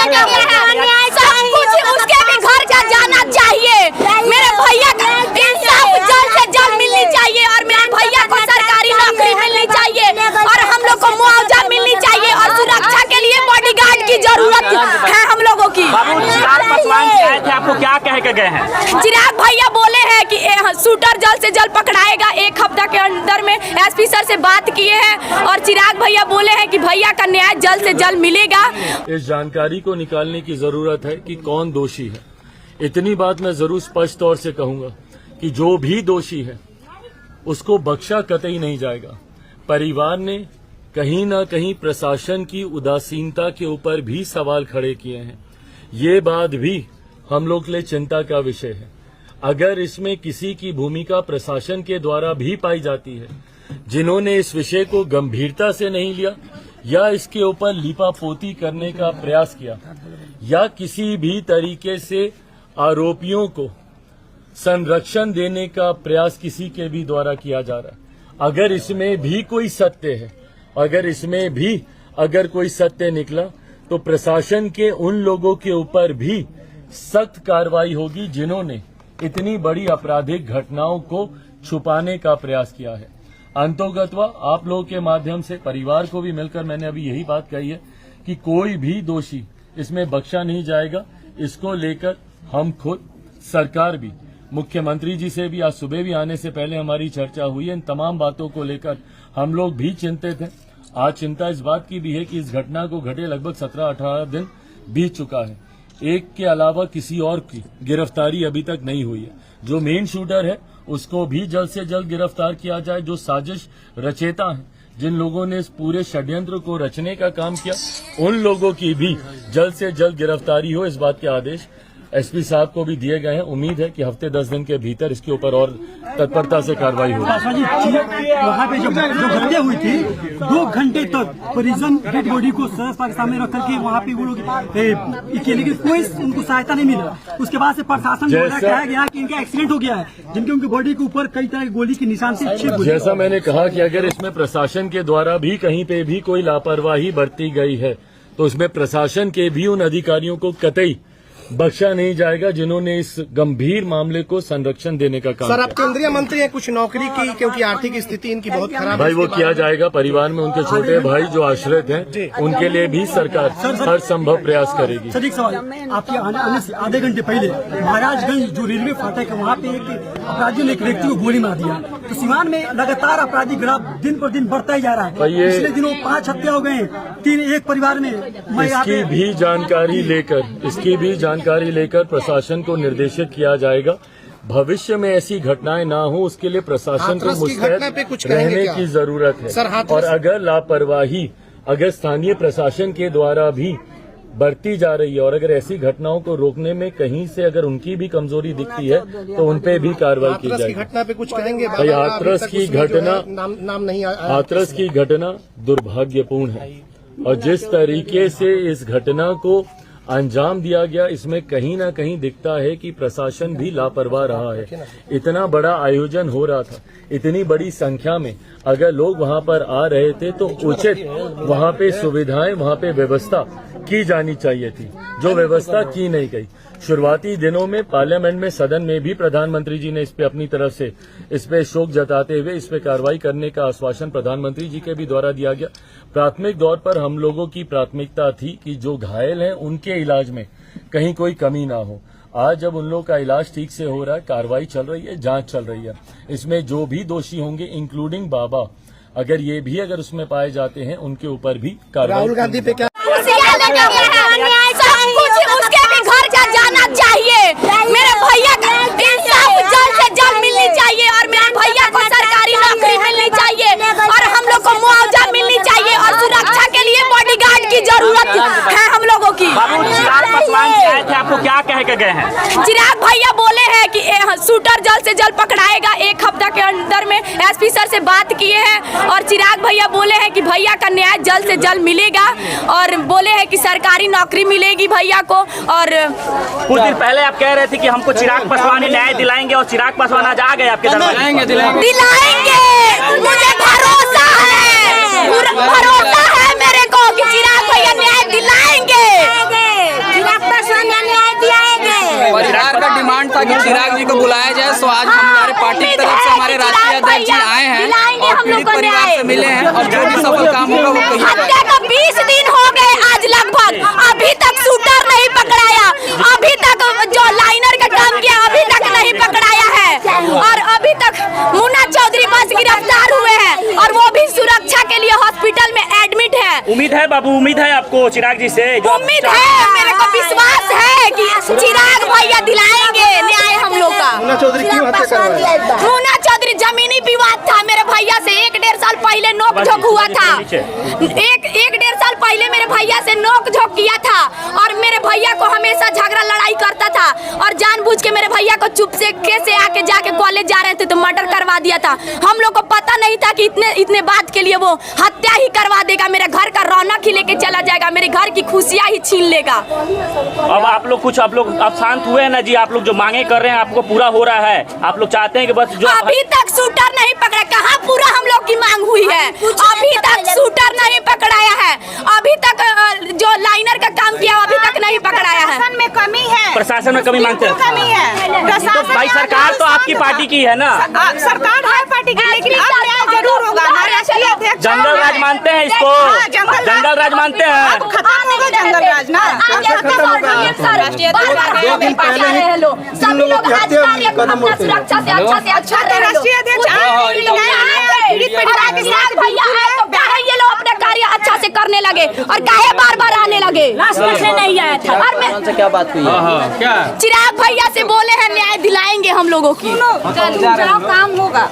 सब कुछ उसके भी घर का जाना चाहिए। मेरे भैया का इंसाफ जल्द से जल्द मिलनी चाहिए और मेरे भैया को सरकारी नौकरी मिलनी चाहिए और हम लोग को मुआवजा मिलनी चाहिए और सुरक्षा के लिए बॉडीगार्ड की जरूरत है हम लोगों की। चिराग पासवान आए थे, आपको क्या कह के गए हैं? चिराग भैया बोले हैं कि शूटर जल्द से जल्द पकड़ाएगा, 1 हफ्ता के अंदर में एसपी सर से बात किए हैं और चिराग भैया बोले हैं कि भैया का न्याय जल्द से जल्द मिलेगा। इस जानकारी को निकालने की जरूरत है कि कौन दोषी है। इतनी बात मैं जरूर स्पष्ट तौर से कहूंगा कि जो भी दोषी है उसको बख्शा कतई नहीं जाएगा। परिवार ने कहीं न कहीं प्रशासन की उदासीनता के ऊपर भी सवाल खड़े किए हैं। ये बात भी हम लोग के लिए चिंता का विषय है। अगर इसमें किसी की भूमिका प्रशासन के द्वारा भी पाई जाती है, जिन्होंने इस विषय को गंभीरता से नहीं लिया या इसके ऊपर लीपापोती करने का प्रयास किया या किसी भी तरीके से आरोपियों को संरक्षण देने का प्रयास किसी के भी द्वारा किया जा रहा है, अगर इसमें भी कोई सत्य है, अगर कोई सत्य निकला तो प्रशासन के उन लोगों के ऊपर भी सख्त कार्रवाई होगी जिन्होंने इतनी बड़ी आपराधिक घटनाओं को छुपाने का प्रयास किया है। अंतोगत्वा आप लोगों के माध्यम से परिवार को भी मिलकर मैंने अभी यही बात कही है कि कोई भी दोषी इसमें बख्शा नहीं जाएगा। इसको लेकर हम खुद सरकार भी, मुख्यमंत्री जी से भी आज सुबह भी आने से पहले हमारी चर्चा हुई है। इन तमाम बातों को लेकर हम लोग भी चिंतित हैं। आज चिंता इस बात की भी है कि इस घटना को घटे लगभग 17-18 दिन बीत चुका है। एक के अलावा किसी और की गिरफ्तारी अभी तक नहीं हुई है। जो मेन शूटर है उसको भी जल्द से जल्द गिरफ्तार किया जाए। जो साजिश रचेता है, जिन लोगों ने इस पूरे षड्यंत्र को रचने का काम किया, उन लोगों की भी जल्द से जल्द गिरफ्तारी हो, इस बात के आदेश एसपी साहब को भी दिए गए हैं। उम्मीद है कि हफ्ते 10 दिन के भीतर इसके ऊपर और तत्परता से कार्रवाई होगी। वहाँ पे जो हत्या हुई थी 2 घंटे तक परिजन डेड बॉडी को सरस पार्क सामने रख करके वहाँ पे वो लोग लेकिन कोई उनको सहायता नहीं मिला। उसके बाद से प्रशासन द्वारा कहा गया कि इनका एक्सीडेंट हो गया है, जिनके उनकी बॉडी के ऊपर कई तरह की गोली के निशान से। जैसा मैंने कहा कि अगर इसमें प्रशासन के द्वारा भी कहीं पे भी कोई लापरवाही बरती गई है तो इसमें प्रशासन के भी उन अधिकारियों को कतई बख्शा नहीं जाएगा जिन्होंने इस गंभीर मामले को संरक्षण देने का काम सर, आप केंद्रीय मंत्री हैं, कुछ नौकरी की क्योंकि आर्थिक स्थिति इनकी बहुत खराब भाई वो किया जाएगा। परिवार में उनके छोटे भाई जो आश्रित हैं उनके लिए भी सरकार हर संभव प्रयास करेगी। सर एक सवाल, आपके आने से आधे घंटे पहले महाराजगंज जो रेलवे फाटक है वहाँ पे एक अपराधियों ने एक व्यक्ति को गोली मार दिया। तो सीवान में लगातार आपराधिक ग्राफ दिन पर दिन बढ़ता ही जा रहा है। पिछले दिनों 5 हत्या हो गए, 3 एक परिवार में। इसकी भी जानकारी लेकर प्रशासन को निर्देशित किया जाएगा। भविष्य में ऐसी घटनाएं ना हो उसके लिए प्रशासन को मुस्तैद रहने की जरूरत है। और अगर लापरवाही अगर स्थानीय प्रशासन के द्वारा भी बढ़ती जा रही है और अगर ऐसी घटनाओं को रोकने में कहीं से अगर उनकी भी कमजोरी दिखती है तो उनपे भी कार्रवाई की जाएगी। घटना पे कुछ कहेंगे? भाई हाथरस की घटना दुर्भाग्यपूर्ण है और जिस तरीके से इस घटना को अंजाम दिया गया इसमें कहीं ना कहीं दिखता है कि प्रशासन भी लापरवाह रहा है। इतना बड़ा आयोजन हो रहा था, इतनी बड़ी संख्या में अगर लोग वहां पर आ रहे थे तो उचित वहां पे सुविधाएं, वहां पे व्यवस्था की जानी चाहिए थी, जो व्यवस्था की नहीं गई। शुरुआती दिनों में पार्लियामेंट में, सदन में भी प्रधानमंत्री जी ने इस पे अपनी तरफ से इस पे शोक जताते हुए इस पे कार्रवाई करने का आश्वासन प्रधानमंत्री जी के भी द्वारा दिया गया। प्राथमिक तौर पर हम लोगों की प्राथमिकता थी कि जो घायल हैं उनके इलाज में कहीं कोई कमी ना हो। आज जब उन लोगों का इलाज ठीक से हो रहा है, कार्रवाई चल रही है, जांच चल रही है, इसमें जो भी दोषी होंगे इंक्लूडिंग बाबा, अगर ये भी अगर उसमें पाए जाते हैं उनके ऊपर भी कार्रवाई। राहुल गांधी पे क्या उसके भी घर का जाना चाहिए। मेरे भैया का इंसाफ जल्द से जल्द मिलनी चाहिए और मेरे भैया को सरकारी नौकरी मिलनी चाहिए और हम लोग को मुआवजा मिलनी चाहिए और सुरक्षा के लिए बॉडीगार्ड की जरूरत है हम लोगों की। चिराग पासवान आए थे, आपको क्या कह के गए हैं? चिराग भैया बोले हैं कि शूटर जल्द से जल्द पकड़ाएगा, 1 हफ्ता के अंदर में एसपी सर से बात किए हैं और चिराग भैया बोले हैं कि भैया का न्याय जल्द से जल्द मिलेगा और बोले हैं कि सरकारी नौकरी मिलेगी भैया को। और कुछ दिन पहले आप कह रहे थे कि हमको चिराग पासवान न्याय दिलाएंगे और चिराग पासवान आज आ गए आपके दरबार। दिलाएंगे, मुझे भरोसा है मेरे को कि चिराग भैया न्याय दिलाएंगे। था कि चिराग जी को बुलाया जाए, सो आज हमारे पार्टी की तरफ से हमारे राष्ट्रीय अध्यक्ष जी आए हैं और पीड़ित परिवार से मिले हैं और जो भी सफल काम होगा वो कहिएगा। हत्या का 20 दिन हो गए आज लगभग, अभी तक शूटर नहीं पकड़ाया, अभी तक जो लाइनर का काम किया अभी तक नहीं पकड़ाया है, और अभी तक मुन्ना चौधरी बस गिरफ्तार हुए हैं और वो भी सुरक्षा के लिए हॉस्पिटल में एडमिट है। उम्मीद है बाबू, उम्मीद है आपको चिराग जी से? उम्मीद है, मेरे को विश्वास है कि चिराग भैया दिलाएंगे न्याय हम लोग का। मुन्ना चौधरी क्यों हत्या करवाया? मुन्ना चौधरी जमीनी विवाद था मेरे भैया से, 1-1.5 साल पहले नोक झोंक हुआ था, 1-1.5 साल पहले मेरे भैया से नोक झोंक किया था और मेरे भैया को हमेशा झगड़ा लड़ाई करता था और जानबूझ के मेरे भैया को चुप से कैसे आके जाके कॉलेज जा रहे थे तो मर्डर करवा दिया था। हम लोग को पता नहीं था कि इतने बात के लिए वो हत्या ही करवा देगा, मेरे घर का रौनक ही लेके चला जाएगा, मेरे घर की खुशियां ही छीन लेगा। अब आप लोग अब शांत हुए हैं ना जी? आप लोग जो मांगे कर रहे हैं आपको पूरा हो रहा है? आप लोग चाहते हैं कि बस जो अभी तक शूटर नहीं पकड़ा, कहाँ पूरा हम लोग की मांग हुई है? अभी तक शूटर नहीं पकड़ाया है, अभी तक जो लाइनर का काम किया अभी तक नहीं पकड़ाया है। प्रशासन में कमी है, प्रशासन में कमी मांगते हैं? कमी है। तो भाई सरकार तो आपकी पार्टी की है ना? सरकार है पार्टी की, लेकिन अब न्याय जरूर होगा। हमारे राष्ट्रीय अध्यक्ष जंगल राज मानते हैं इसको? जंगल राज मानते हैं? खत्म होगा जंगल राज ना। राष्ट्रीय सभी लोग सुरक्षा से अच्छा राष्ट्रीय अध्यक्ष पीड़ित परिवार के साथ भैया है तो काहे ये लोग अपने कार्य अच्छा से करने लगे और काहे बार-बार आने लगे? नहीं आया था और मैं क्या बात हुई? चिराग भैया से बोले हैं न्याय दिलाएंगे हम लोगों की, काम होगा।